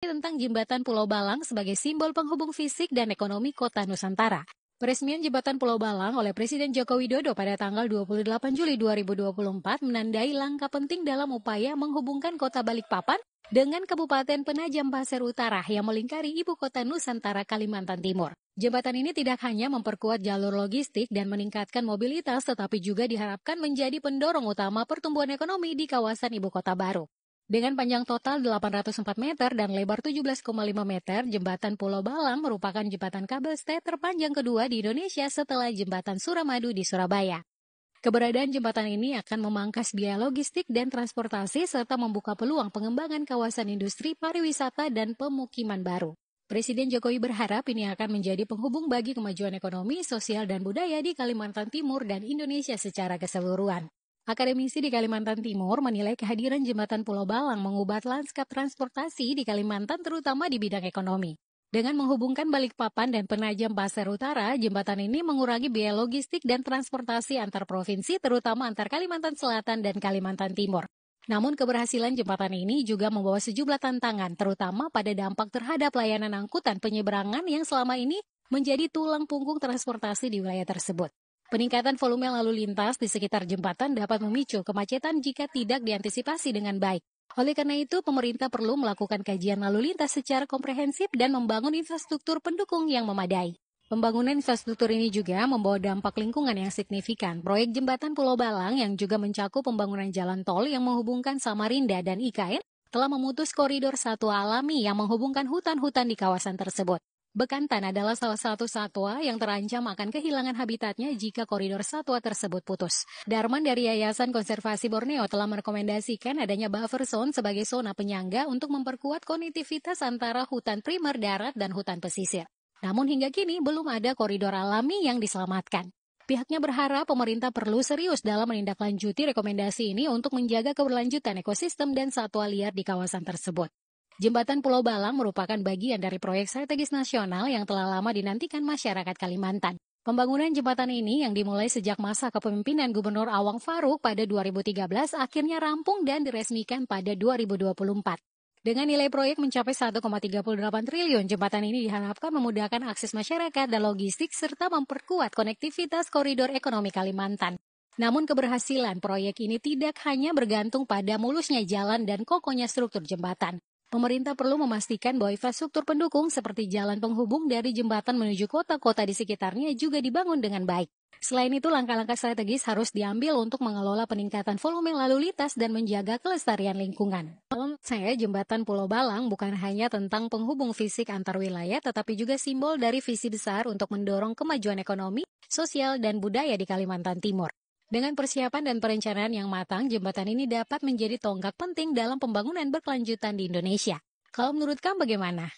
Tentang Jembatan Pulau Balang sebagai simbol penghubung fisik dan ekonomi kota Nusantara. Peresmian Jembatan Pulau Balang oleh Presiden Joko Widodo pada tanggal 28 Juli 2024 menandai langkah penting dalam upaya menghubungkan kota Balikpapan dengan Kabupaten Penajam Pasir Utara yang melingkari ibu kota Nusantara Kalimantan Timur. Jembatan ini tidak hanya memperkuat jalur logistik dan meningkatkan mobilitas, tetapi juga diharapkan menjadi pendorong utama pertumbuhan ekonomi di kawasan ibu kota baru. Dengan panjang total 804 meter dan lebar 17,5 meter, Jembatan Pulau Balang merupakan jembatan kabel stay terpanjang kedua di Indonesia setelah Jembatan Suramadu di Surabaya. Keberadaan jembatan ini akan memangkas biaya logistik dan transportasi serta membuka peluang pengembangan kawasan industri, pariwisata, dan pemukiman baru. Presiden Jokowi berharap ini akan menjadi penghubung bagi kemajuan ekonomi, sosial, dan budaya di Kalimantan Timur dan Indonesia secara keseluruhan. Akademisi di Kalimantan Timur menilai kehadiran Jembatan Pulau Balang mengubah lanskap transportasi di Kalimantan terutama di bidang ekonomi. Dengan menghubungkan Balikpapan dan Penajam Pasir Utara, jembatan ini mengurangi biaya logistik dan transportasi antar provinsi terutama antar Kalimantan Selatan dan Kalimantan Timur. Namun keberhasilan jembatan ini juga membawa sejumlah tantangan terutama pada dampak terhadap layanan angkutan penyeberangan yang selama ini menjadi tulang punggung transportasi di wilayah tersebut. Peningkatan volume lalu lintas di sekitar jembatan dapat memicu kemacetan jika tidak diantisipasi dengan baik. Oleh karena itu, pemerintah perlu melakukan kajian lalu lintas secara komprehensif dan membangun infrastruktur pendukung yang memadai. Pembangunan infrastruktur ini juga membawa dampak lingkungan yang signifikan. Proyek Jembatan Pulau Balang yang juga mencakup pembangunan jalan tol yang menghubungkan Samarinda dan IKN telah memutus koridor satwa alami yang menghubungkan hutan-hutan di kawasan tersebut. Bekantan adalah salah satu satwa yang terancam akan kehilangan habitatnya jika koridor satwa tersebut putus. Darman dari Yayasan Konservasi Borneo telah merekomendasikan adanya buffer zone sebagai zona penyangga untuk memperkuat konektivitas antara hutan primer darat dan hutan pesisir. Namun hingga kini belum ada koridor alami yang diselamatkan. Pihaknya berharap pemerintah perlu serius dalam menindaklanjuti rekomendasi ini untuk menjaga keberlanjutan ekosistem dan satwa liar di kawasan tersebut. Jembatan Pulau Balang merupakan bagian dari proyek strategis nasional yang telah lama dinantikan masyarakat Kalimantan. Pembangunan jembatan ini yang dimulai sejak masa kepemimpinan Gubernur Awang Faruk pada 2013 akhirnya rampung dan diresmikan pada 2024. Dengan nilai proyek mencapai 1,38 triliun, jembatan ini diharapkan memudahkan akses masyarakat dan logistik serta memperkuat konektivitas koridor ekonomi Kalimantan. Namun keberhasilan proyek ini tidak hanya bergantung pada mulusnya jalan dan kokohnya struktur jembatan. Pemerintah perlu memastikan bahwa infrastruktur pendukung seperti jalan penghubung dari jembatan menuju kota-kota di sekitarnya juga dibangun dengan baik. Selain itu, langkah-langkah strategis harus diambil untuk mengelola peningkatan volume lalu lintas dan menjaga kelestarian lingkungan. Menurut saya, Jembatan Pulau Balang bukan hanya tentang penghubung fisik antar wilayah, tetapi juga simbol dari visi besar untuk mendorong kemajuan ekonomi, sosial, dan budaya di Kalimantan Timur. Dengan persiapan dan perencanaan yang matang, jembatan ini dapat menjadi tonggak penting dalam pembangunan berkelanjutan di Indonesia. Kalau menurut kamu bagaimana?